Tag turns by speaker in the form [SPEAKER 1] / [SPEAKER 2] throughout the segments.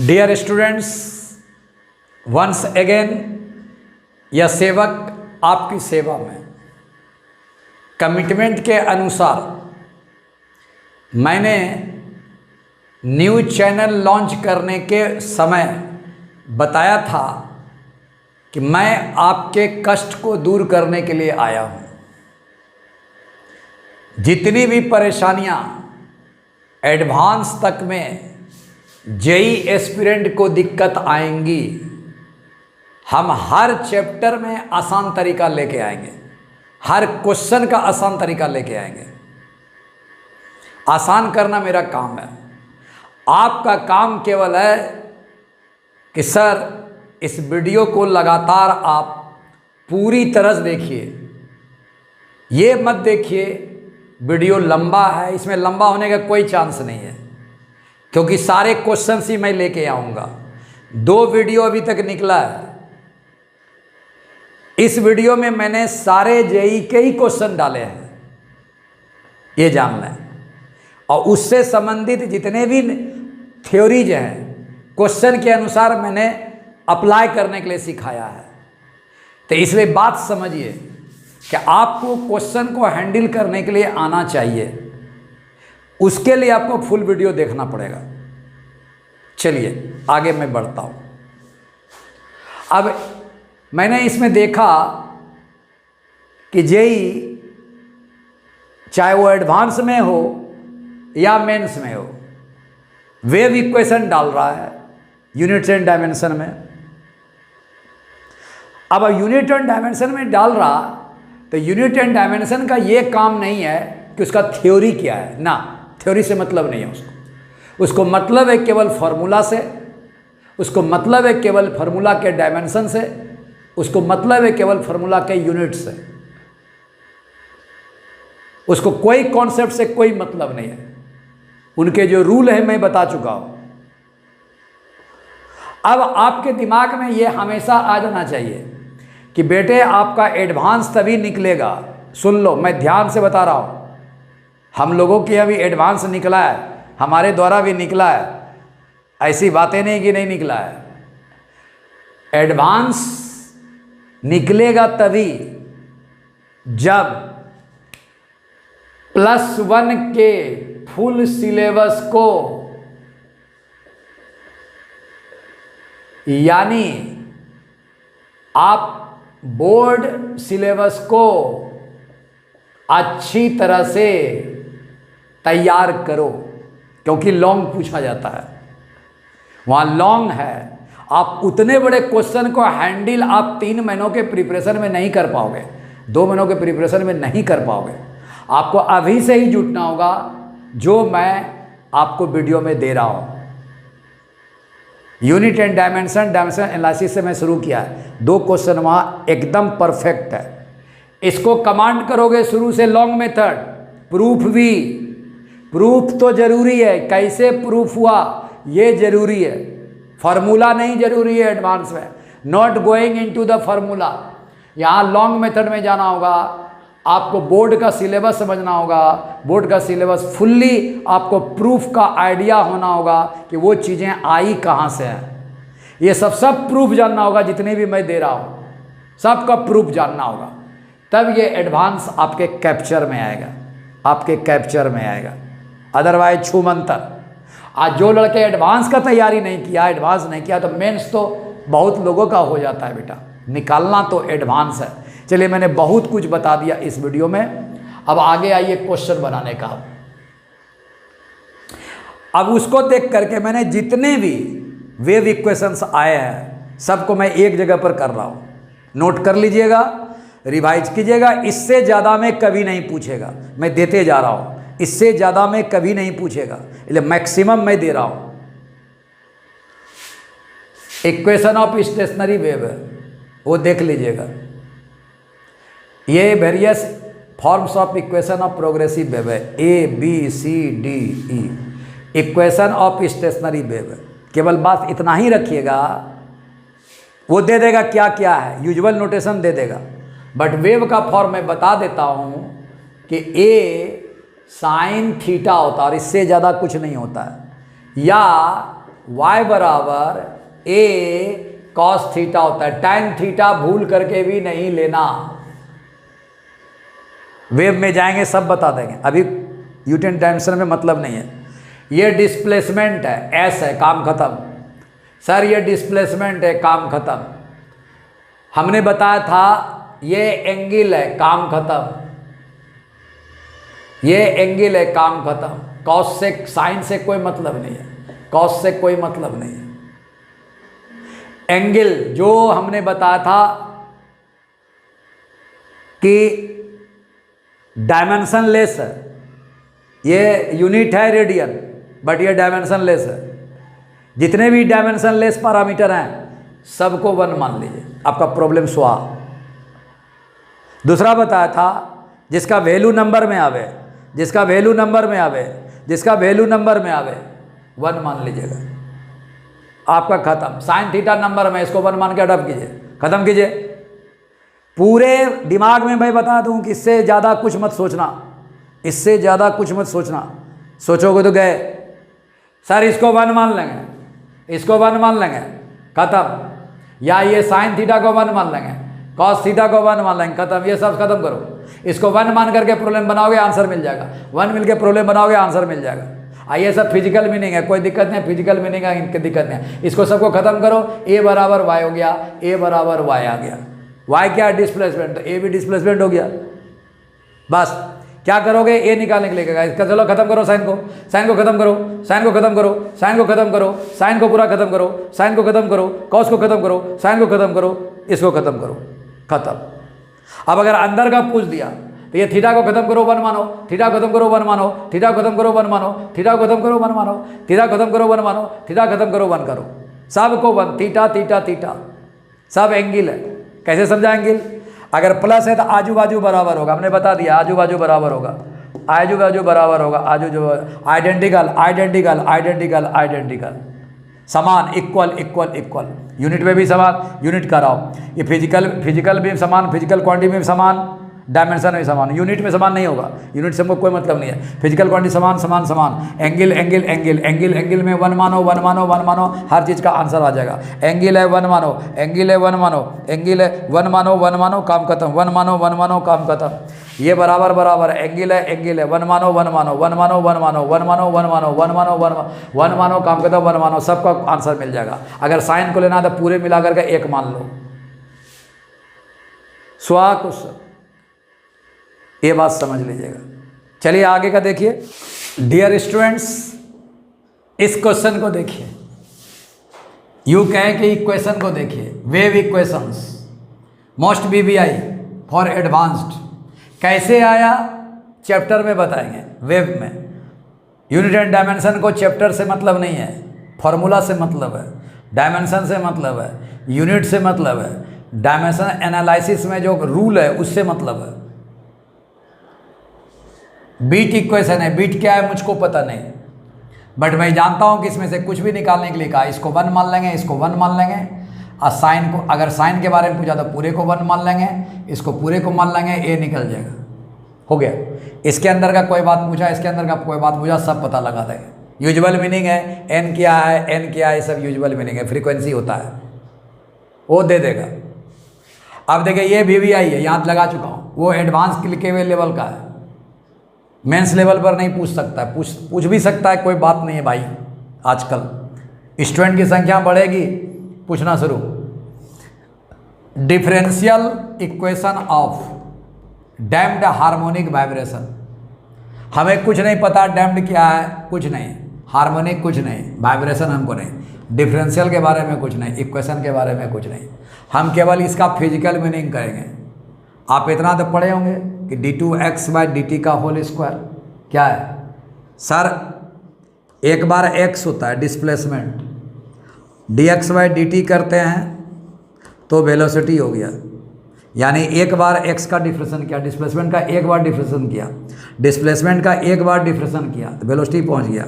[SPEAKER 1] Dear students, once again यह सेवक आपकी सेवा में कमिटमेंट के अनुसार मैंने न्यू चैनल लॉन्च करने के समय बताया था कि मैं आपके कष्ट को दूर करने के लिए आया हूँ। जितनी भी परेशानियाँ एडवांस तक में जेई एस्पिरेंट को दिक्कत आएंगी, हम हर चैप्टर में आसान तरीका लेके आएंगे, हर क्वेश्चन का आसान तरीका लेके आएंगे। आसान करना मेरा काम है। आपका काम केवल है कि सर इस वीडियो को लगातार आप पूरी तरह से देखिए। ये मत देखिए वीडियो लंबा है, इसमें लंबा होने का कोई चांस नहीं है, क्योंकि सारे क्वेश्चन ही मैं लेके आऊँगा। 2 वीडियो अभी तक निकला है। इस वीडियो में मैंने सारे जेई के ही क्वेश्चन डाले हैं, ये जान लें। और उससे संबंधित जितने भी थ्योरीज हैं, क्वेश्चन के अनुसार मैंने अप्लाई करने के लिए सिखाया है। तो इसलिए बात समझिए कि आपको क्वेश्चन को हैंडल करने के लिए आना चाहिए। उसके लिए आपको फुल वीडियो देखना पड़ेगा। चलिए आगे मैं बढ़ता हूँ। अब मैंने इसमें देखा कि जेई चाहे वो एडवांस में हो या मेंस में हो, वेव इक्वेशन डाल रहा है यूनिट एंड डायमेंशन में। अब यूनिट एंड डायमेंशन में डाल रहा, तो यूनिट एंड डायमेंशन का ये काम नहीं है कि उसका थ्योरी क्या है ना, थ्योरी से मतलब नहीं है उसको मतलब है केवल फार्मूला से, उसको मतलब है केवल फार्मूला के डायमेंशन से, उसको मतलब है केवल फार्मूला के यूनिट से। उसको कोई कॉन्सेप्ट से कोई मतलब नहीं है। उनके जो रूल है मैं बता चुका हूं। अब आपके दिमाग में ये हमेशा आ जाना चाहिए कि बेटे आपका एडवांस तभी निकलेगा। सुन लो, मैं ध्यान से बता रहा हूं। हम लोगों के अभी एडवांस निकला है, हमारे द्वारा भी निकला है, ऐसी बातें नहीं कि नहीं निकला है। एडवांस निकलेगा तभी जब +1 के फुल सिलेबस को, यानी आप बोर्ड सिलेबस को अच्छी तरह से तैयार करो, क्योंकि लॉन्ग पूछा जाता है, वहाँ लॉन्ग है। आप उतने बड़े क्वेश्चन को हैंडल आप 3 महीनों के प्रिपरेशन में नहीं कर पाओगे, 2 महीनों के प्रिपरेशन में नहीं कर पाओगे। आपको अभी से ही जुटना होगा, जो मैं आपको वीडियो में दे रहा हूँ। यूनिट एंड डायमेंशन एनालिसिस से मैं शुरू किया है। 2 क्वेश्चन वहाँ एकदम परफेक्ट है। इसको कमांड करोगे शुरू से लॉन्ग मेथड, प्रूफ भी, प्रूफ तो जरूरी है। कैसे प्रूफ हुआ ये जरूरी है, फार्मूला नहीं जरूरी है एडवांस में। Not going into the formula. यहाँ लॉन्ग मेथड में जाना होगा, आपको बोर्ड का सिलेबस समझना होगा, बोर्ड का सिलेबस फुल्ली आपको प्रूफ का आइडिया होना होगा कि वो चीज़ें आई कहाँ से हैं। ये सब प्रूफ जानना होगा, जितने भी मैं दे रहा हूँ सबका प्रूफ जानना होगा, तब ये एडवांस आपके कैप्चर में आएगा, आपके कैप्चर में आएगा। अदरवाइज छूमंतर। आज जो लड़के एडवांस का तैयारी नहीं किया, एडवांस नहीं किया, तो मेंस तो बहुत लोगों का हो जाता है बेटा। निकालना तो एडवांस है। चलिए मैंने बहुत कुछ बता दिया इस वीडियो में। अब आगे आइए क्वेश्चन बनाने का। अब उसको देख करके मैंने जितने भी वेव इक्वेशंस आए हैं सबको मैं एक जगह पर कर रहा हूँ। नोट कर लीजिएगा, रिवाइज कीजिएगा। इससे ज़्यादा में कभी नहीं पूछेगा, मैं देते जा रहा हूँ। इससे ज़्यादा में कभी नहीं पूछेगा, इसलिए मैक्सिमम मैं दे रहा हूँ। इक्वेशन ऑफ स्टेशनरी वेव है, वो देख लीजिएगा। ये various forms of equation of progressive wave है, ABCDE। Equation of stationary wave, केवल बात इतना ही रखिएगा। वो दे देगा क्या क्या है, यूजुअल नोटेशन दे देगा, बट वेव का फॉर्म मैं बता देता हूँ कि A sin थीटा होता है और इससे ज़्यादा कुछ नहीं होता है, या y बराबर a cos थीटा होता है। tan थीटा भूल करके भी नहीं लेना, वेव में जाएंगे सब बता देंगे, अभी यूनिट डायमेंशन में मतलब नहीं है। ये डिस्प्लेसमेंट है, एस है, काम खत्म। सर ये डिस्प्लेसमेंट है, काम खत्म। हमने बताया था ये एंगल है, काम खत्म। ये एंगल है, काम खत्म। कॉस से साइन से कोई मतलब नहीं है, कॉस से कोई मतलब नहीं है। एंगल जो हमने बताया था कि डायमेंशन लेस है, ये यूनिट है रेडियन, बट ये डायमेंशन लेस है। जितने भी डायमेंशन लेस पैरामीटर हैं सबको 1 मान लीजिए, आपका प्रॉब्लम सॉल्व। दूसरा बताया था जिसका वैल्यू नंबर में आवे, जिसका वैल्यू नंबर में आवे, जिसका वैल्यू नंबर में आवे 1 मान लीजिएगा, आपका खत्म। साइन थीटा नंबर में, इसको 1 मान के अडॉप्ट कीजिए, खत्म कीजिए। पूरे दिमाग में मैं बता दूं कि इससे ज़्यादा कुछ मत सोचना, इससे ज़्यादा कुछ मत सोचना, सोचोगे तो गए। सर इसको 1 मान लेंगे, इसको 1 मान लेंगे, खत्म। या ये साइन थीटा को 1 मान लेंगे, कॉस थीटा को 1 मान लेंगे, खत्म। ये सब खत्म करो, इसको 1 मान करके प्रॉब्लम बनाओगे, आंसर मिल जाएगा। 1 मिल के प्रॉब्लम बनाओगे, आंसर मिल जाएगा। ये सब फिजिकल मीनिंग है, कोई दिक्कत नहीं, फिजिकल मीनिंग है, इनकी दिक्कत नहीं है। इसको सबको खत्म करो, ए बराबर वाई हो गया, ए बराबर वाई आ गया। वाई क्या है? डिस्प्लेसमेंट, तो ए भी डिस्प्लेसमेंट हो गया। बस क्या करोगे? ए निकालने के लिए कहेगा, इसका चलो खत्म करो साइन को, साइन को खत्म करो, साइन को खत्म करो, साइन को खत्म करो, साइन को पूरा खत्म करो, साइन को खत्म करो, कॉस को खत्म करो, साइन को खत्म करो, इसको खत्म करो, खत्म। अब अगर अंदर का पूछ दिया तो ये थीटा को खत्म करो 1 मानो, थीटा खत्म करो 1 मानो, थीटा खत्म करो 1 मानो, थीटा खत्म करो 1 मानो, थीटा खत्म करो 1 मानो, थीटा खत्म करो 1 करो, सबको 1, थीटा थीटा थीटा, सब एंगल है। कैसे समझा एंगल? अगर प्लस है तो आजू बाजू बराबर होगा, हमने बता दिया आजू बाजू बराबर होगा, आजू बाजू बराबर होगा, आजू जो आइडेंटिकल आइडेंटिकल आइडेंटिकल आइडेंटिकल, समान, इक्वल इक्वल इक्वल। यूनिट में भी समान, यूनिट कराओ। ये फिजिकल भी समान, फिजिकल क्वांटिटी में भी समान, डायमेंशन में समान। यूनिट में समान नहीं होगा, यूनिट से हमको कोई मतलब नहीं है। फिजिकल क्वांटिटी समान समान समान, angle angle angle angle angle में 1 मानो 1 मानो 1 मानो, हर चीज़ का आंसर आ जाएगा। एंगल है 1 मानो, एंगल है 1 मानो, एंगल है 1 मानो 1 मानो, काम खत्म। 1 मानो 1 मानो, काम खत्म। ये बराबर बराबर एंगल है 1 मानो 1 मानो 1 मानो 1 मानो 1 मानो 1 मानो 1 मानो 1 मानो, काम खत्म। 1 मानो, सबका आंसर मिल जाएगा। अगर साइन को लेना है तो पूरे मिला करके 1 मान लो। स्वा कुछ ये बात समझ लीजिएगा। चलिए आगे का देखिए। डियर स्टूडेंट्स, इस क्वेश्चन को देखिए। यू कहें कि इक्वेशन को देखिए, wave equations most BBI for advanced. कैसे आया चैप्टर में बताएंगे, वेव में। यूनिट एंड डायमेंशन को चैप्टर से मतलब नहीं है, फॉर्मूला से मतलब है, डायमेंशन से मतलब है, यूनिट से मतलब है, डायमेंशन एनालिसिस में जो रूल है उससे मतलब है। बीट इक्वेशन है, बीट क्या है मुझको पता नहीं, बट मैं जानता हूँ कि इसमें से कुछ भी निकालने के लिए कहा, इसको 1 मान लेंगे, इसको 1 मान लेंगे, और साइन को, अगर साइन के बारे में पूछा तो पूरे को 1 मान लेंगे, इसको पूरे को मान लेंगे, ए निकल जाएगा, हो गया। इसके अंदर का कोई बात पूछा, इसके अंदर का कोई बात पूछा, सब पता लगा देंगे। यूजुअल मीनिंग है, एन क्या है, एन क्या है, सब यूजुअल मीनिंग है, फ्रीक्वेंसी होता है, वो दे देगा। अब देखिए ये VVI है, यहाँ लगा चुका हूँ, वो एडवांस क्लिक हुए लेवल का है, मेंस लेवल पर नहीं पूछ सकता है, पूछ भी सकता है, कोई बात नहीं है भाई। आजकल स्टूडेंट की संख्या बढ़ेगी, पूछना शुरू। Differential equation of damped harmonic vibration. हमें कुछ नहीं पता डैम्प्ड क्या है, कुछ नहीं, हार्मोनिक कुछ नहीं, वाइब्रेशन हमको नहीं, डिफरेंशियल के बारे में कुछ नहीं, इक्वेशन के बारे में कुछ नहीं। हम केवल इसका फिजिकल मीनिंग करेंगे। आप इतना तो पढ़े होंगे कि d2x/dt का होल स्क्वायर क्या है? सर एक बार x होता है डिस्प्लेसमेंट, dx/dt करते हैं तो वेलोसिटी हो गया, यानी एक बार x का डिफ्रेशन किया, डिस्प्लेसमेंट का एक बार डिफ्रेशन किया, डिस्प्लेसमेंट का एक बार डिफ्रेशन किया तो वेलोसिटी पहुंच गया।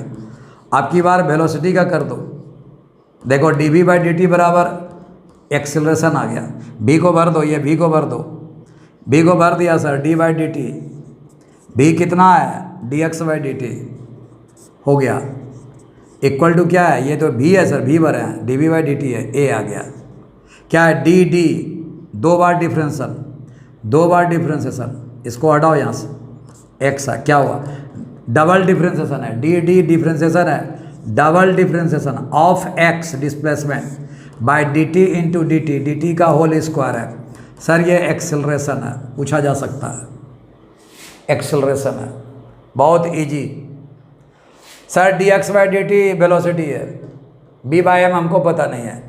[SPEAKER 1] आपकी बार वेलोसिटी का कर दो, देखो dv/dt बराबर एक्सेलरेशन आ गया, v को भर दो, ये v को भर दो, b को भर दिया सर, d/dt, b कितना है dx/dt हो गया, इक्वल टू क्या है, ये तो भी है सर, भी भरे हैं, D V by D T है, ए आ गया। क्या है, डी डी, 2 बार डिफरेंशियल, 2 बार डिफरेंशिएशन, इसको हटाओ यहाँ से, एक्स है, क्या हुआ, डबल डिफरेंशिएशन है, डी डी डिफरेंशिएशन है, double differentiation of X displacement by D T into D T, D T का होल स्क्वायर है। सर ये एक्सेलरेशन है, पूछा जा सकता है, एक्सेलरेशन है, बहुत easy. Sir D x by D t velocity है, बी बाई एम हमको पता नहीं है,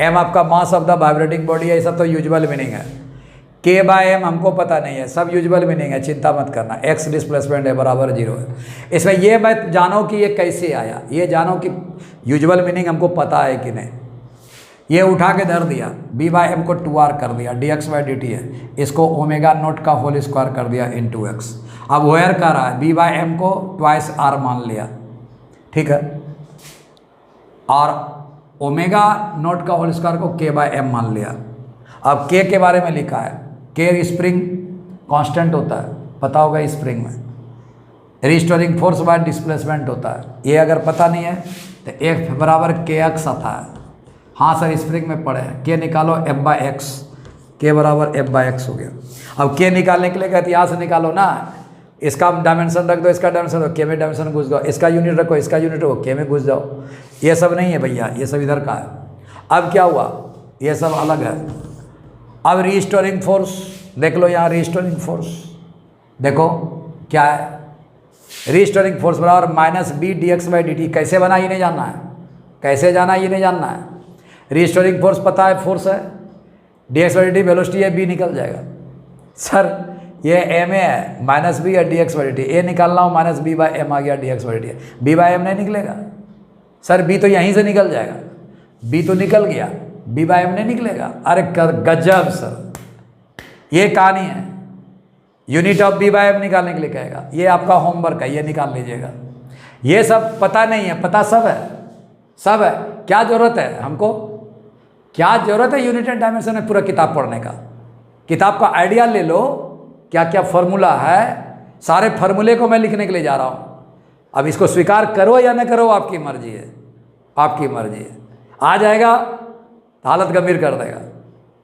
[SPEAKER 1] एम आपका mass of the vibrating body है, ये सब तो यूजुअल मीनिंग है। के बाय एम हमको पता नहीं है, सब यूजुअल मीनिंग है, चिंता मत करना। एक्स डिस्प्लेसमेंट है बराबर 0 है। इसमें ये मत जानो कि ये कैसे आया, ये जानो कि यूजुअल मीनिंग हमको पता है कि नहीं। ये उठा के धर दिया, बी बाई एम को 2r कर दिया, D x by D T है, इसको ओमेगा नोट का होल स्क्वायर कर दिया इन 2x। अब वेयर कर रहा है, बी बाई एम को ट्वाइस r मान लिया, ठीक है, और ओमेगा नोट का होल स्क्वायर को के बाई एम मान लिया। अब के बारे में लिखा है, के स्प्रिंग कांस्टेंट होता है, पता होगा स्प्रिंग में, रिस्टोरिंग फोर्स बाय डिस्प्लेसमेंट होता है, ये अगर पता नहीं है तो F बराबर के एक्स आता है। हाँ सर स्प्रिंग में पढ़े हैं, के निकालो F बाई एक्स, के बराबर F बाई एक्स हो गया। अब के निकालने के लिए इतिहास निकालो ना, इसका डायमेंशन रख दो, इसका डायमेंशन रखो, के में डायमेंशन घुस जाओ, इसका यूनिट रखो, इसका यूनिट रखो, के में घुस जाओ। ये सब नहीं है भैया, ये सब इधर का है। अब क्या हुआ, ये सब अलग है। अब रीस्टोरिंग फोर्स देख लो, यहाँ रीस्टोरिंग फोर्स देखो क्या है, रीस्टोरिंग फोर्स बराबर minus B D x by D T. कैसे बना ये नहीं जानना है, कैसे जाना ये नहीं जानना है। रीस्टोरिंग फोर्स पता है, फोर्स है, d x by D t velocity है, बी निकल जाएगा। सर ये एम ए है, माइनस बी या d x by D t, a निकालना हो माइनस बी बाई एम आ गया, d x by D t, b by m नहीं निकलेगा सर, बी तो यहीं से निकल जाएगा, बी तो निकल गया, बी बाई एम नहीं निकलेगा। अरे गजब सर, ये कहानी है। Unit of B by M निकालने के लिए कहेगा, ये आपका होमवर्क है, ये निकाल लीजिएगा। ये सब पता नहीं है, पता सब है, सब है। क्या जरूरत है हमको, क्या जरूरत है यूनिट एंड डायमेंशन में पूरा किताब पढ़ने का। किताब का आइडिया ले लो, क्या क्या फार्मूला है, सारे फार्मूले को मैं लिखने के लिए जा रहा हूँ। अब इसको स्वीकार करो या न करो, आपकी मर्जी है, आपकी मर्जी है। आ जाएगा तो हालत गंभीर कर देगा,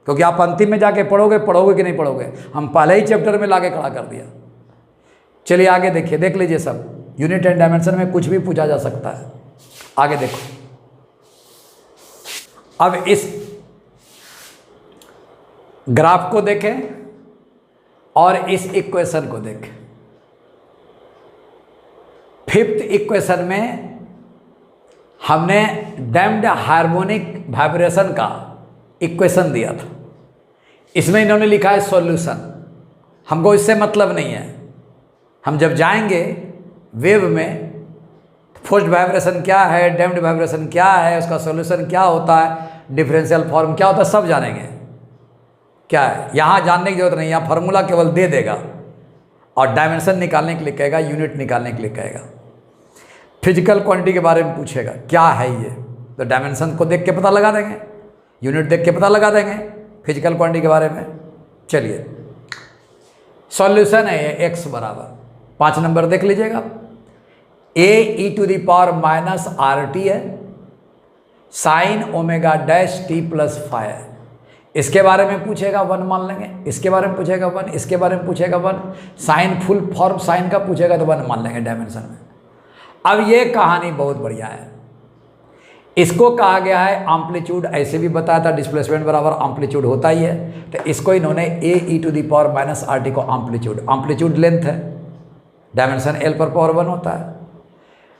[SPEAKER 1] क्योंकि आप अंतिम में जाके पढ़ोगे कि नहीं पढ़ोगे। हम पहले ही चैप्टर में लाके खड़ा कर दिया। चलिए आगे देखिए, देख लीजिए सब, यूनिट एंड डायमेंशन में कुछ भी पूछा जा सकता है। आगे देखो, अब इस ग्राफ को देखें और इस इक्वेशन को देखें। फिफ्थ इक्वेशन में हमने डैम्प्ड हार्मोनिक वाइब्रेशन का इक्वेशन दिया था, इसमें इन्होंने लिखा है सॉल्यूशन। हमको इससे मतलब नहीं है, हम जब जाएंगे वेव में, फोर्स्ड वाइब्रेशन क्या है, डैम्प्ड वाइब्रेशन क्या है, उसका सॉल्यूशन क्या होता है, डिफरेंशियल फॉर्म क्या होता है, सब जानेंगे। क्या है यहाँ जानने की जरूरत नहीं, यहाँ फार्मूला केवल दे देगा और डायमेंशन निकालने के लिए कहेगा, यूनिट निकालने के लिए कहेगा। फिजिकल क्वांटिटी के बारे में पूछेगा, क्या है ये, तो डायमेंशन को देख के पता लगा देंगे, यूनिट देख के पता लगा देंगे फिजिकल क्वांटिटी के बारे में। चलिए सॉल्यूशन है ये, एक्स बराबर 5 नंबर देख लीजिएगा, a e to the power minus r t है, sine omega dash t plus 5। इसके बारे में पूछेगा 1 मान लेंगे, इसके बारे में पूछेगा 1, इसके बारे में पूछेगा 1, साइन फुल फॉर्म साइन का पूछेगा तो 1 मान लेंगे डायमेंशन में। अब ये कहानी बहुत बढ़िया है, इसको कहा गया है एम्पलीट्यूड। ऐसे भी बताया था डिस्प्लेसमेंट बराबर एम्पलीट्यूड होता ही है, तो इसको इन्होंने a e to the power minus r t को एम्पलीट्यूड लेंथ है, डायमेंशन एल पर पावर 1 होता है।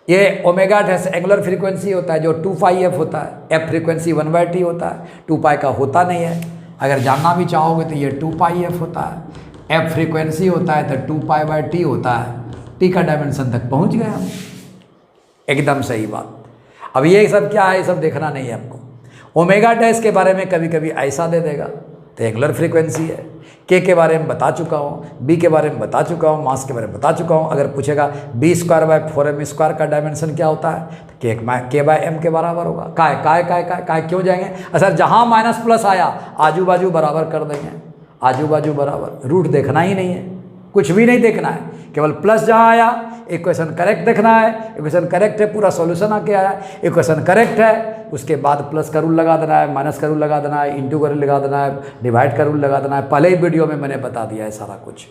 [SPEAKER 1] ये ओमेगा एंगुलर फ्रीक्वेंसी होता है जो 2 पाई एफ होता है, एफ फ्रीक्वेंसी 1/t होता है, 2 पाई का होता नहीं है। अगर जानना भी चाहोगे तो ये 2 पाई एफ होता है, एफ फ्रीक्वेंसी होता है तो 2 पाई/t होता है, टी का डायमेंशन तक पहुंच गए हम, एकदम सही बात। अब ये सब क्या है, ये सब देखना नहीं है आपको। ओमेगा डैश के बारे में कभी कभी ऐसा दे देगा तो एंगुलर फ्रीक्वेंसी है, के बारे में बता चुका हूँ, बी के बारे में बता चुका हूँ, मास के बारे में बता चुका हूँ। अगर पूछेगा b²/4m² का डायमेंशन क्या होता है तो k/m के बराबर होगा। काय क्यों जाएंगे, सर जहाँ माइनस प्लस आया आजू बाजू बराबर कर देंगे, आजू बाजू बराबर, रूट देखना ही नहीं है, कुछ भी नहीं देखना है, केवल प्लस जहाँ आया इक्वेशन करेक्ट देखना है, इक्वेशन करेक्ट है पूरा सॉल्यूशन आके आया, इक्वेशन करेक्ट है उसके बाद प्लस का रूल लगा देना है, माइनस का रूल लगा देना है, इंटू का रूल लगा देना है, डिवाइड का रूल लगा देना है। पहले ही वीडियो में मैंने बता दिया है सारा कुछ।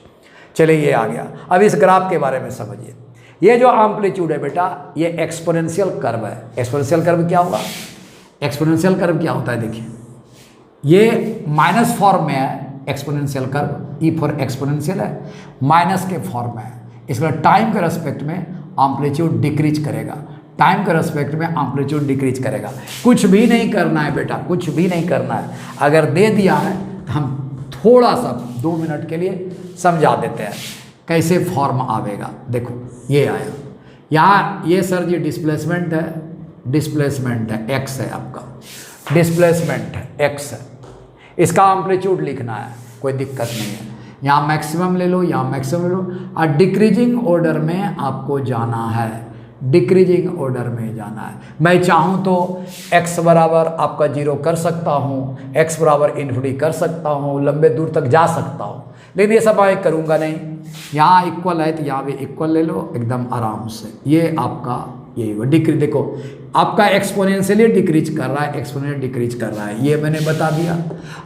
[SPEAKER 1] चलिए ये आ गया। अब इस ग्राफ के बारे में समझिए। ये जो एम्पलीट्यूड है बेटा ये एक्सपोनेंशियल कर्व है। एक्सपोनेंशियल कर्व क्या होगा? एक्सपोनेंशियल कर्व क्या होता है देखिए, ये माइनस फॉर्म में है exponential curve, E for exponential है, माइनस के फॉर्म में है। इसका टाइम के रेस्पेक्ट में एम्पलीट्यूड डिक्रीज करेगा, टाइम के रेस्पेक्ट में एम्पलीट्यूड डिक्रीज करेगा। कुछ भी नहीं करना है बेटा, कुछ भी नहीं करना है। अगर दे दिया है तो हम थोड़ा सा 2 मिनट के लिए समझा देते हैं कैसे फॉर्म आवेगा। देखो ये आया, यहाँ ये सर जी डिस्प्लेसमेंट है, डिस्प्लेसमेंट है एक्स है, आपका डिस्प्लेसमेंट है एक्स है। इसका एम्पलीट्यूड लिखना है, कोई दिक्कत नहीं है। यहाँ मैक्सिमम ले लो, यहाँ मैक्सिमम ले लो, और डिक्रीजिंग ऑर्डर में आपको जाना है, डिक्रीजिंग ऑर्डर में जाना है। मैं चाहूँ तो x बराबर आपका 0 कर सकता हूँ, x बराबर इन्फिनिटी कर सकता हूँ, लंबे दूर तक जा सकता हूँ, लेकिन ये सब मैं करूँगा नहीं। यहाँ इक्वल है तो यहाँ भी इक्वल ले लो एकदम आराम से। ये आपका यही डिक्रीज, देखो आपका एक्सपोनेंशियली डिक्रीज कर रहा है, एक्सपोनेंशियली डिक्रीज कर रहा है, ये मैंने बता दिया।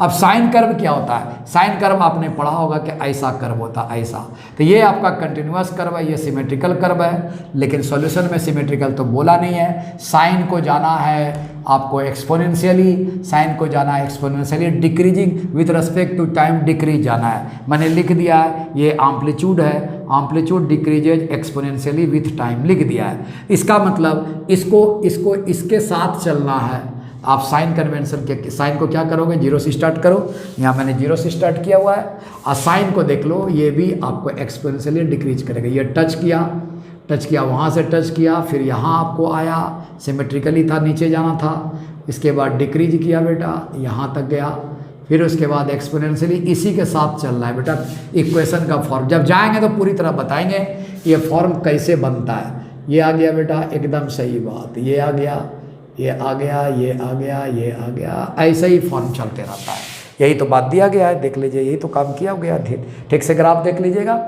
[SPEAKER 1] अब साइन कर्व क्या होता है? साइन कर्व आपने पढ़ा होगा कि ऐसा कर्व होता है, ऐसा। तो ये आपका कंटिन्यूअस कर्व है, ये सिमेट्रिकल कर्व है, लेकिन सॉल्यूशन में सिमेट्रिकल तो बोला नहीं है। साइन को जाना है आपको एक्सपोनेंशियली, साइन को जाना है exponentially decreasing with respect to time decrease जाना है। मैंने लिख दिया है ये एम्पलीट्यूड है, amplitude decreases exponentially with time लिख दिया है। इसका मतलब इसको इसके साथ चलना है। आप साइन कन्वेंशन के साइन को क्या करोगे? 0 से स्टार्ट करो, यहाँ मैंने 0 से स्टार्ट किया हुआ है। और साइन को देख लो, ये भी आपको एक्सपोनेंशियली डिक्रीज करेगा। ये टच किया, वहाँ से टच किया, फिर यहाँ आपको आया, सिमेट्रिकली था, नीचे जाना था, इसके बाद डिक्रीज किया बेटा, यहाँ तक गया, फिर उसके बाद एक्सपोनेंशियली इसी के साथ चल रहा है बेटा। इक्वेशन का फॉर्म जब जाएंगे तो पूरी तरह बताएंगे ये फॉर्म कैसे बनता है। ये आ गया बेटा, एकदम सही बात, ये आ गया, ये आ गया, ये आ गया, ये आ गया, ऐसे ही फॉर्म चलते रहता है। यही तो बात दिया गया है, देख लीजिए, यही तो काम किया गया है। ठीक से ग्राफ देख लीजिएगा।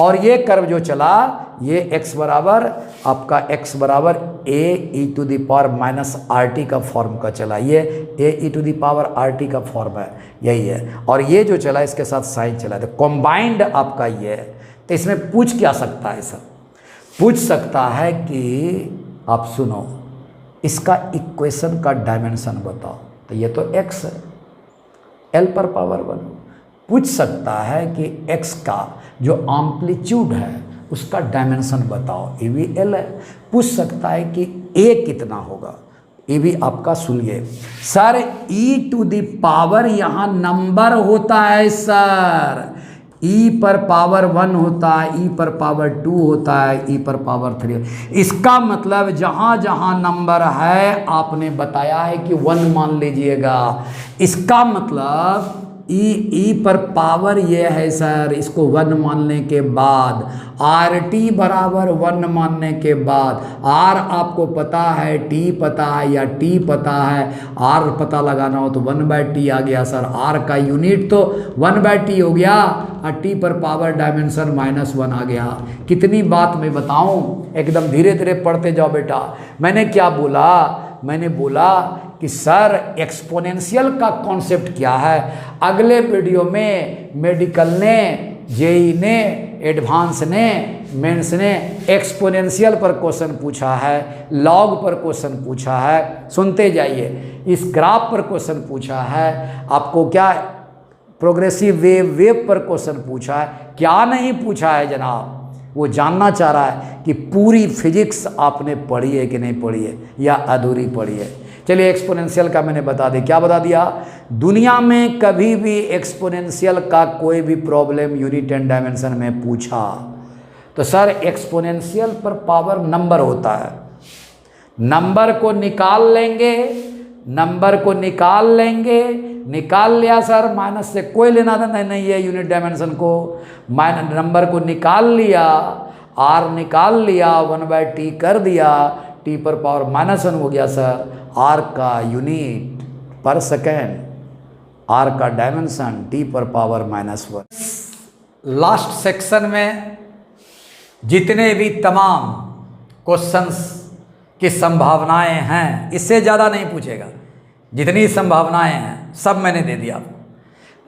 [SPEAKER 1] और ये कर्व जो चला, ये x बराबर आपका x बराबर a e⁻ का फॉर्म का चला, ये a e⁻ का फॉर्म है, यही है। और ये जो चला इसके साथ साइन चला, तो कॉम्बाइंड आपका ये है। तो इसमें पूछ क्या सकता है सर? पूछ सकता है कि आप सुनो, इसका इक्वेशन का डायमेंशन बताओ। तो ये तो x है, l पर पावर 1। पूछ सकता है कि x का जो एम्पलीट्यूड है उसका डायमेंशन बताओ, ये भी l है। पूछ सकता है कि a कितना होगा, ये भी आपका सुनिए सर। e⁻ यहाँ नंबर होता है सर, e पर पावर 1 होता है, e पर पावर 2 होता है, e पर पावर 3। इसका मतलब जहाँ जहाँ नंबर है आपने बताया है कि 1 मान लीजिएगा। इसका मतलब ई पर पावर ये है सर, इसको 1 मानने के बाद, RT बराबर 1 मानने के बाद, R आपको पता है, T पता है या T पता है, R पता लगाना हो तो 1/T आ गया सर। R का यूनिट तो 1/T हो गया, और T पर पावर डायमेंशन -1 आ गया। कितनी बात मैं बताऊं, एकदम धीरे धीरे पढ़ते जाओ बेटा। मैंने क्या बोला? मैंने बोला कि सर एक्सपोनेंशियल का कॉन्सेप्ट क्या है। अगले वीडियो में मेडिकल ने, जेई ने, एडवांस ने, मेंस ने एक्सपोनेंशियल पर क्वेश्चन पूछा है, लॉग पर क्वेश्चन पूछा है, सुनते जाइए। इस ग्राफ पर क्वेश्चन पूछा है, आपको क्या प्रोग्रेसिव वेव पर क्वेश्चन पूछा है, क्या नहीं पूछा है जनाब। वो जानना चाह रहा है कि पूरी फिजिक्स आपने पढ़ी है कि नहीं पढ़ी है, या अधूरी पढ़ी है। चलिए एक्सपोनेंशियल का मैंने बता दिया। क्या बता दिया? दुनिया में कभी भी एक्सपोनेंशियल का कोई भी प्रॉब्लम यूनिट एंड डायमेंशन में पूछा तो सर एक्सपोनेंशियल पर पावर नंबर होता है, नंबर को निकाल लेंगे, नंबर को निकाल लेंगे, निकाल लिया सर, माइनस से कोई लेना देना नहीं है यूनिट डायमेंशन को। माइनस नंबर को निकाल लिया, R निकाल लिया, 1/T कर दिया, T पर पावर -1 हो गया सर। R का यूनिट पर सेकेंड, R का डायमेंशन T पर पावर -1। लास्ट सेक्शन में जितने भी तमाम क्वेश्चंस की संभावनाएं हैं, इससे ज़्यादा नहीं पूछेगा, जितनी संभावनाएं हैं सब मैंने दे दिया आपको।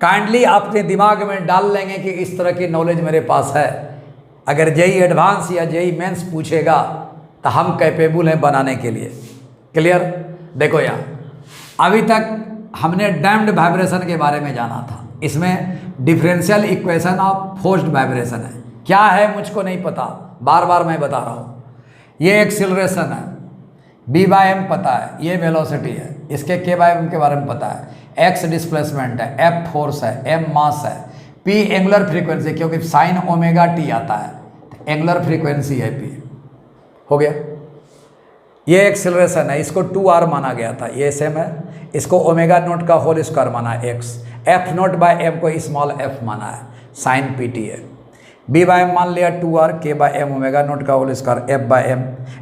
[SPEAKER 1] काइंडली अपने दिमाग में डाल लेंगे कि इस तरह की नॉलेज मेरे पास है, अगर जेई एडवांस या जेई मेंस पूछेगा तो हम कैपेबल हैं बनाने के लिए। क्लियर? देखो यहाँ अभी तक हमने डैम्ड वाइब्रेशन के बारे में जाना था। इसमें differential equation of forced vibration है। क्या है मुझको नहीं पता, बार बार मैं बता रहा हूँ। ये एक्सिलरेशन है, v/m पता है, ये वेलोसिटी है, इसके k/m के बारे में पता है, x डिस्प्लेसमेंट है, f फोर्स है, m मास है, p एंगुलर फ्रीक्वेंसी, क्योंकि साइन ओमेगा t आता है तो एंगुलर फ्रीक्वेंसी है p। हो गया? ये एक्सिलरेशन है, इसको 2r माना गया था, ये सेम है। इसको ओमेगा नोट का होल स्क्वायर माना है x, f0/m को स्मॉल f माना है, साइन pt है। b/m मान लिया 2r, k/m ओमेगा नोट का whole square, f/m,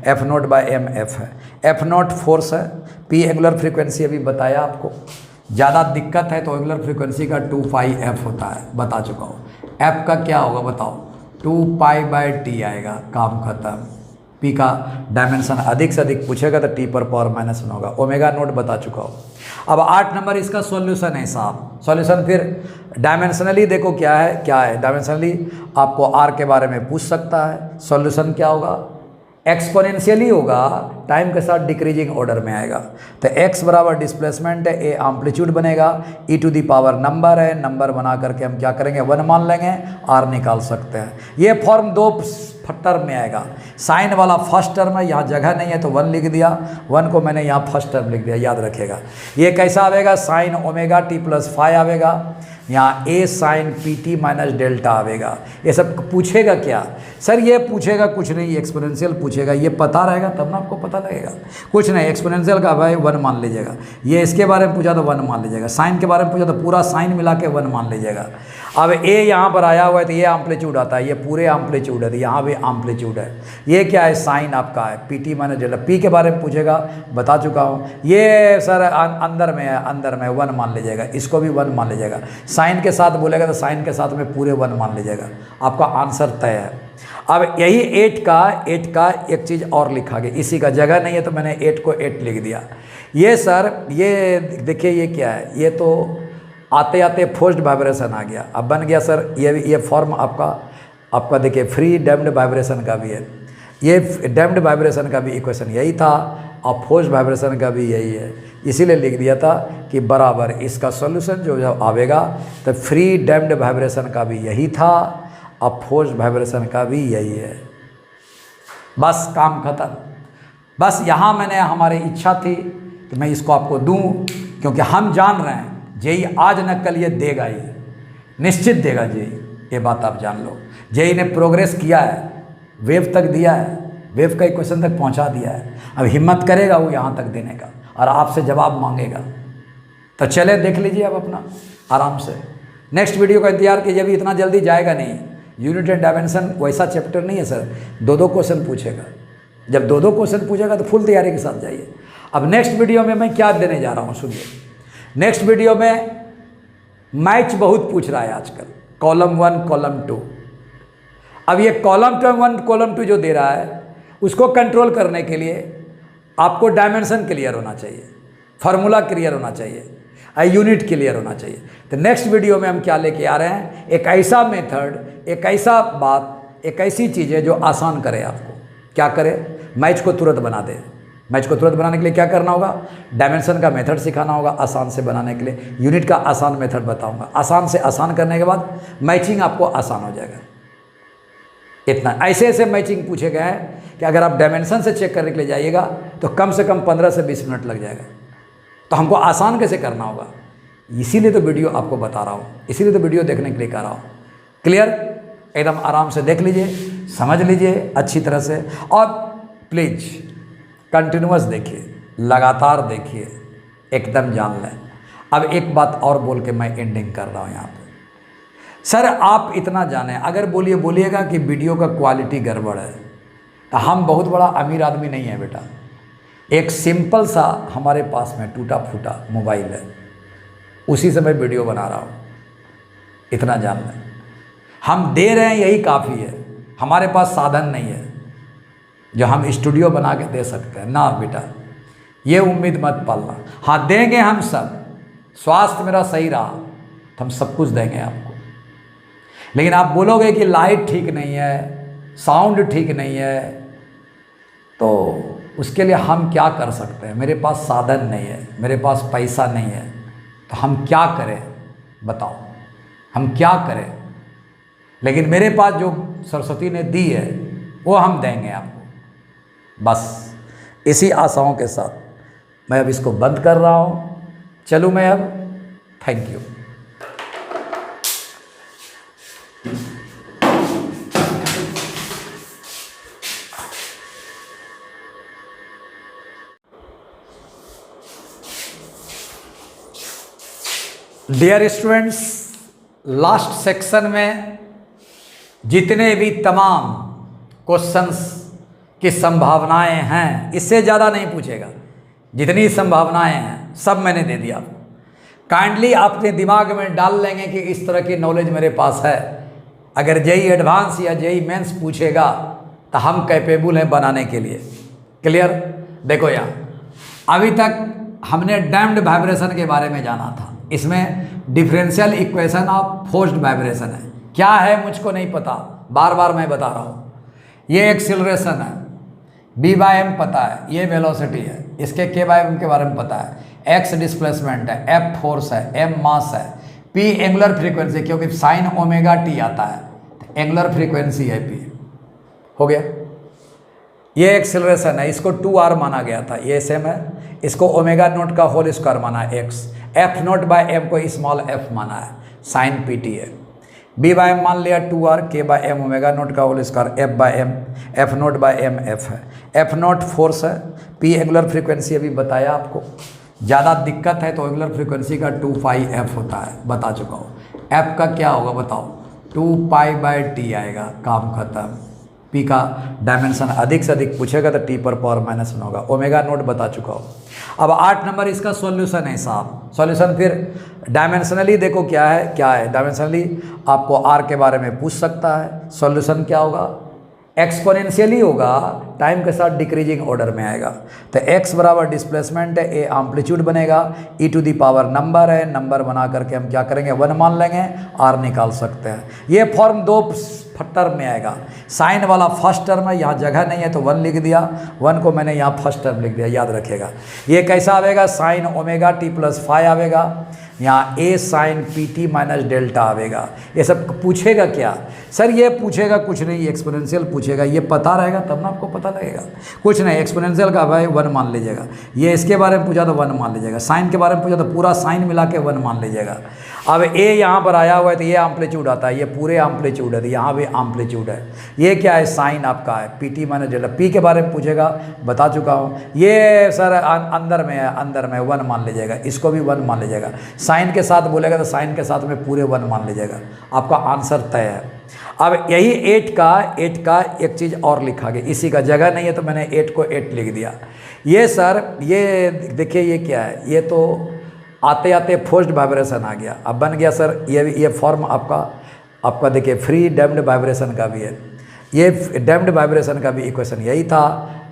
[SPEAKER 1] f0/m f है। f0 फोर्स है, p एंगुलर फ्रीक्वेंसी अभी बताया आपको। ज़्यादा दिक्कत है तो एंगुलर फ्रीक्वेंसी का 2πf होता है, बता चुका हूँ। f का क्या होगा बताओ? 2π/t आएगा, काम खत्म। p का डायमेंशन अधिक से अधिक पूछेगा तो t पर पावर -1 होगा। ओमेगा नोट बता चुका हूँ। अब 8 नंबर इसका सॉल्यूशन है साहब। सॉल्यूशन फिर डायमेंशनली देखो क्या है डायमेंशनली आपको r के बारे में पूछ सकता है। सॉल्यूशन क्या होगा? एक्सपोनेंशियली होगा, टाइम के साथ डिक्रीजिंग ऑर्डर में आएगा। तो x बराबर डिस्प्लेसमेंट है, a एम्पलीट्यूड बनेगा, e to the power number है, नंबर बना करके हम क्या करेंगे 1 मान लेंगे, r निकाल सकते हैं। ये फॉर्म 2 टर्म में आएगा। साइन वाला फर्स्ट टर्म है, यहाँ जगह नहीं है तो 1 लिख दिया, 1 को मैंने यहाँ फर्स्ट टर्म लिख दिया, याद रखेगा। ये कैसा आवेगा? Sine omega t plus phi आवेगा, यहाँ a sine pt minus delta आवेगा। ये सब पूछेगा क्या सर? ये पूछेगा कुछ नहीं, एक्सपोनेंशियल पूछेगा। ये पता रहेगा तब ना आपको पता लगेगा। कुछ नहीं, एक्सपोनेंशियल का भाई 1 मान लीजिएगा। ये इसके बारे में पूछा तो 1 मान लीजिएगा, साइन के बारे में पूछा तो पूरा साइन मिला के 1 मान लीजिएगा। अब a यहाँ पर आया हुआ है तो ये एम्पलीट्यूड आता है, ये पूरे एम्पलीट्यूड है, तो यहाँ भी एम्पलीट्यूड है। ये क्या है? साइन आपका है pt माइनस डेल्टा। p के बारे में पूछेगा, बता चुका हूँ। ये सर अंदर में है, अंदर में 1 मान लीजिएगा, इसको भी 1 मान लीजिएगा। साइन के साथ बोलेगा तो साइन के साथ में पूरे 1 मान लीजिएगा, आपका आंसर तय है। अब यही 8 का एक चीज़ और लिखा गया, इसी का जगह नहीं है तो मैंने 8 को 8 लिख दिया। ये सर ये देखिए ये क्या है? ये तो आते आते फोर्स्ड वाइब्रेशन आ गया। अब बन गया सर ये फॉर्म आपका देखिए फ्री डैम्ड वाइब्रेशन का भी है। ये डैम्ड वाइब्रेशन का भी इक्वेशन यही था और फोर्स्ड वाइब्रेशन का भी यही है, इसीलिए लिख दिया था कि बराबर इसका सॉल्यूशन जो आवेगा तो फ्री डैम्ड वाइब्रेशन का भी यही था और फोर्स्ड वाइब्रेशन का भी यही है। बस काम खत्म। बस यहाँ मैंने हमारी इच्छा थी कि मैं इसको आपको दूं, क्योंकि हम जान रहे हैं जेई आज न कल ये देगा, ये निश्चित देगा जेई, ये बात आप जान लो। जेई ने प्रोग्रेस किया है, वेव तक दिया है, वेव का इक्वेशन तक पहुंचा दिया है। अब हिम्मत करेगा वो यहाँ तक देने का और आपसे जवाब मांगेगा। तो चले देख लीजिए अब अपना आराम से। नेक्स्ट वीडियो का इंतजार कीजिए, अभी इतना जल्दी जाएगा नहीं। यूनिट एंड डायमेंशन वैसा चैप्टर नहीं है सर, 2-2 क्वेश्चन पूछेगा। जब 2-2 क्वेश्चन पूछेगा तो फुल तैयारी के साथ जाइए। अब नेक्स्ट वीडियो में मैं क्या देने जा रहा हूँ सुनिए। नेक्स्ट वीडियो में मैच बहुत पूछ रहा है आजकल, कॉलम 1 कॉलम 2। अब ये कॉलम 1 कॉलम 2 जो दे रहा है उसको कंट्रोल करने के लिए आपको डायमेंशन क्लियर होना चाहिए, फार्मूला क्लियर होना चाहिए, यूनिट क्लियर होना चाहिए। तो नेक्स्ट वीडियो में हम क्या लेके आ रहे हैं? एक ऐसा मेथड, एक ऐसा बात, एक ऐसी चीज़ है जो आसान करे आपको। क्या करे? मैच को तुरंत बना दे। मैच को तुरंत बनाने के लिए क्या करना होगा? डायमेंशन का मेथड सिखाना होगा आसान से बनाने के लिए, यूनिट का आसान मेथड बताऊंगा। आसान से आसान करने के बाद मैचिंग आपको आसान हो जाएगा। इतना ऐसे मैचिंग पूछे गए हैं कि अगर आप डायमेंशन से चेक करने के लिए जाइएगा तो कम से कम 15 से 20 मिनट लग जाएगा। तो हमको आसान कैसे करना होगा, इसीलिए तो वीडियो आपको बता रहा हूँ, इसीलिए तो वीडियो देखने के लिए कह रहा हूँ। क्लियर? एकदम आराम से देख लीजिए, समझ लीजिए अच्छी तरह से, और प्लीज़ कंटिन्यूअस देखिए, लगातार देखिए, एकदम जान लें। अब एक बात और बोल के मैं एंडिंग कर रहा हूँ यहाँ पे। सर आप इतना जाने, अगर बोलिएगा कि वीडियो का क्वालिटी गड़बड़ है, तो हम बहुत बड़ा अमीर आदमी नहीं है बेटा। एक सिंपल सा हमारे पास में टूटा फूटा मोबाइल है, उसी से मैं वीडियो बना रहा हूँ, इतना जान लें। हम दे रहे हैं यही काफ़ी है, हमारे पास साधन नहीं है जो हम स्टूडियो बना के दे सकते हैं। ना बेटा, ये उम्मीद मत पालना। हाँ देंगे हम सब, स्वास्थ्य मेरा सही रहा तो हम सब कुछ देंगे आपको। लेकिन आप बोलोगे कि लाइट ठीक नहीं है, साउंड ठीक नहीं है, तो उसके लिए हम क्या कर सकते हैं? मेरे पास साधन नहीं है, मेरे पास पैसा नहीं है, तो हम क्या करें बताओ, हम क्या करें? लेकिन मेरे पास जो सरस्वती ने दी है वो हम देंगे आपको। बस इसी आशाओं के साथ मैं अब इसको बंद कर रहा हूँ। चलूँ मैं अब? Thank you. Dear students, last section में जितने भी तमाम क्वेश्चंस की संभावनाएं हैं, इससे ज़्यादा नहीं पूछेगा, जितनी संभावनाएं हैं सब मैंने दे दिया आपको। काइंडली अपने दिमाग में डाल लेंगे कि इस तरह की नॉलेज मेरे पास है। अगर जेई एडवांस या जेई मेंस पूछेगा तो हम कैपेबल हैं बनाने के लिए। क्लियर? देखो यहाँ अभी तक हमने डैम्ड वाइब्रेशन के बारे में जाना था। इसमें differential equation of forced vibration है। क्या है मुझको नहीं पता, बार बार मैं बता रहा हूँ। ये एक्सिलरेशन है, v/m पता है, ये वेलोसिटी है, इसके k/m के बारे में पता है, x डिस्प्लेसमेंट है, f फोर्स है, m मास है, p एंगुलर फ्रीक्वेंसी, क्योंकि साइन ओमेगा t आता है तो एंगुलर फ्रीक्वेंसी है p। हो गया? ये एक्सिलरेशन है, इसको 2r माना गया था, ये सेम है। इसको ओमेगा नोट का होल स्क्वायर माना है x, f0/m को स्मॉल f माना है, साइन pt है। b/m मान लिया 2r, k/m ओमेगा नोट का whole square, f/m, f0/m f है। f0 फोर्स है, p एंगुलर फ्रीक्वेंसी अभी बताया आपको। ज़्यादा दिक्कत है तो एंगुलर फ्रीक्वेंसी का 2πf होता है, बता चुका हूँ। f का क्या होगा बताओ? 2π/t आएगा, काम खत्म। p का डायमेंशन अधिक से अधिक पूछेगा तो t पर पावर -1 होगा। ओमेगा नोट बता चुका हूँ। अब 8 नंबर इसका सॉल्यूशन है साहब। सॉल्यूशन फिर डायमेंशनली देखो क्या है डायमेंशनली आपको r के बारे में पूछ सकता है। सॉल्यूशन क्या होगा? एक्सपोनेंशियली होगा, टाइम के साथ डिक्रीजिंग ऑर्डर में आएगा। तो x बराबर डिस्प्लेसमेंट है, a एम्पलीट्यूड बनेगा, e to the power number है, नंबर बना करके हम क्या करेंगे? 1 मान लेंगे, r निकाल सकते हैं। ये फॉर्म 2 टर्म में आएगा। साइन वाला फर्स्ट टर्म है, यहाँ जगह नहीं है तो 1 लिख दिया, 1 को मैंने यहाँ फर्स्ट टर्म लिख दिया, याद रखेगा। ये कैसा आवेगा? Sine omega t plus phi आवेगा, यहाँ a sine pt minus delta आवेगा। ये सब पूछेगा क्या? सर ये पूछेगा कुछ नहीं, एक्सपोनेंशियल पूछेगा। ये पता रहेगा तब ना आपको पता लगेगा। कुछ नहीं, एक्सपोनेंशियल का भाई 1 मान लीजिएगा। ये इसके बारे में पूछा तो 1 मान लीजिएगा। साइन के बारे में पूछा तो पूरा साइन मिला के 1 मान लीजिएगा। अब a यहाँ पर आया हुआ है तो ये एम्पलीट्यूड आता है, ये पूरे एम्पलीट्यूड है, तो यहाँ भी एम्पलीट्यूड है। ये क्या है? साइन आपका है pt माइनस डेल्टा। p के बारे में पूछेगा, बता चुका हूँ। ये सर अंदर में है, अंदर में 1 मान लीजिएगा, इसको भी 1 मान लीजिएगा। साइन के साथ बोलेगा तो साइन के साथ में पूरे 1 मान लीजिएगा, आपका आंसर तय है। अब यही 8 का एक चीज़ और लिखा गया, इसी का जगह नहीं है तो मैंने 8 को 8 लिख दिया। ये सर ये देखिए ये क्या है? ये तो आते आते फोर्स्ड वाइब्रेशन आ गया। अब बन गया सर ये फॉर्म आपका देखिए फ्री डैम्ड वाइब्रेशन का भी है। ये डैम्ड वाइब्रेशन का भी इक्वेशन यही था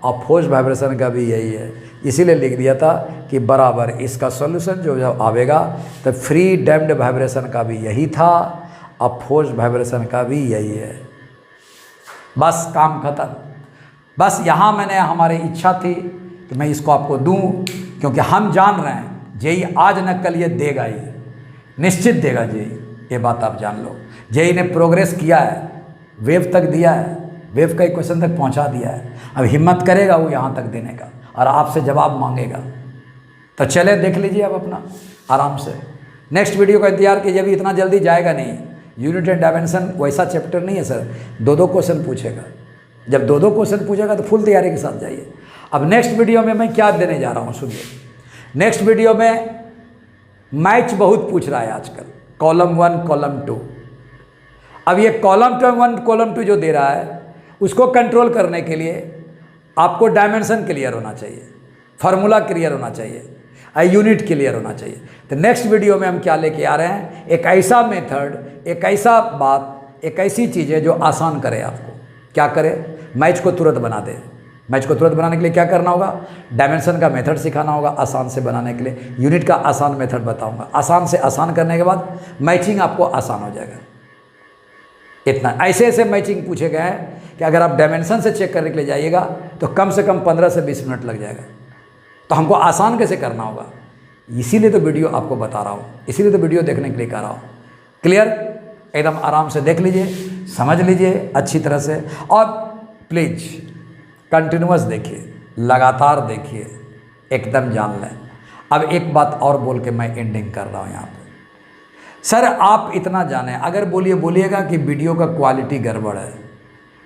[SPEAKER 1] और फोर्स्ड वाइब्रेशन का भी यही है, इसीलिए लिख दिया था कि बराबर इसका सॉल्यूशन जो जब आवेगा तो फ्री डैम्ड वाइब्रेशन का भी यही था और फोर्स्ड वाइब्रेशन का भी यही है। बस काम खत्म। बस यहाँ मैंने हमारी इच्छा थी कि मैं इसको आपको दूं, क्योंकि हम जान रहे हैं जेई आज न कल ये देगा, ही निश्चित देगा जेई, ये बात आप जान लो। जेई ने प्रोग्रेस किया है, वेव तक दिया है, वेव का इक्वेशन तक पहुंचा दिया है। अब हिम्मत करेगा वो यहाँ तक देने का और आपसे जवाब मांगेगा। तो चले देख लीजिए अब अपना आराम से। नेक्स्ट वीडियो का इंतजार कीजिए, अभी इतना जल्दी जाएगा नहीं। यूनिट एंड डायमेंशन वैसा चैप्टर नहीं है सर, 2-2 क्वेश्चन पूछेगा। जब 2-2 क्वेश्चन पूछेगा तो फुल तैयारी के साथ जाइए। अब नेक्स्ट वीडियो में मैं क्या देने जा रहा हूँ सुनिए। नेक्स्ट वीडियो में मैच बहुत पूछ रहा है आजकल, कॉलम 1 कॉलम 2। अब ये कॉलम 1 कॉलम 2 जो दे रहा है उसको कंट्रोल करने के लिए आपको डायमेंशन क्लियर होना चाहिए, फार्मूला क्लियर होना चाहिए, यूनिट क्लियर होना चाहिए। तो नेक्स्ट वीडियो में हम क्या लेके आ रहे हैं? एक ऐसा मेथड, एक ऐसा बात एक ऐसी चीज़ है जो आसान करे आपको। क्या करे? मैच को तुरंत बना दे। मैच को तुरंत बनाने के लिए क्या करना होगा? डायमेंशन का मेथड सिखाना होगा आसान से बनाने के लिए। यूनिट का आसान मेथड बताऊंगा। आसान से आसान करने के बाद मैचिंग आपको आसान हो जाएगा। इतना ऐसे ऐसे मैचिंग पूछे गए हैं कि अगर आप डायमेंशन से चेक करने के लिए जाइएगा तो कम से कम 15 से 20 मिनट लग जाएगा। तो हमको आसान कैसे करना होगा, इसीलिए तो वीडियो आपको बता रहा हूँ, इसीलिए तो वीडियो देखने के लिए कह रहा हूँ। क्लियर? एकदम आराम से देख लीजिए, समझ लीजिए अच्छी तरह से, और प्लीज़ कंटिन्यूअस देखिए, लगातार देखिए, एकदम जान लें। अब एक बात और बोल के मैं एंडिंग कर रहा हूँ यहाँ पे। सर आप इतना जाने, अगर बोलिएगा कि वीडियो का क्वालिटी गड़बड़ है,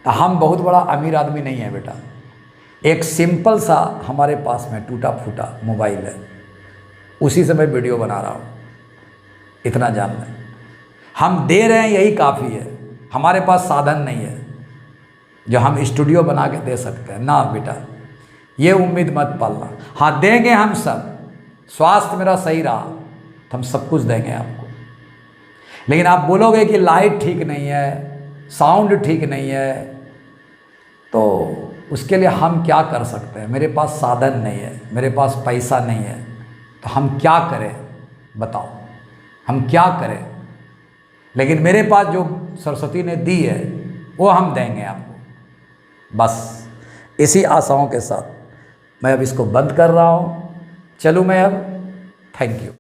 [SPEAKER 1] तो हम बहुत बड़ा अमीर आदमी नहीं है बेटा। एक सिंपल सा हमारे पास में टूटा फूटा मोबाइल है, उसी से मैं वीडियो बना रहा हूँ। इतना जान लें, हम दे रहे हैं यही काफ़ी है। हमारे पास साधन नहीं है जो हम स्टूडियो बना के दे सकते हैं ना बेटा, ये उम्मीद मत पालना। हाँ देंगे हम सब, स्वास्थ्य मेरा सही रहा तो हम सब कुछ देंगे आपको। लेकिन आप बोलोगे कि लाइट ठीक नहीं है, साउंड ठीक नहीं है, तो उसके लिए हम क्या कर सकते हैं? मेरे पास साधन नहीं है, मेरे पास पैसा नहीं है, तो हम क्या करें बताओ, हम क्या करें? लेकिन मेरे पास जो सरस्वती ने दी है वो हम देंगे आपको। बस इसी आशाओं के साथ मैं अब इसको बंद कर रहा हूँ। चलूँ मैं अब? Thank you.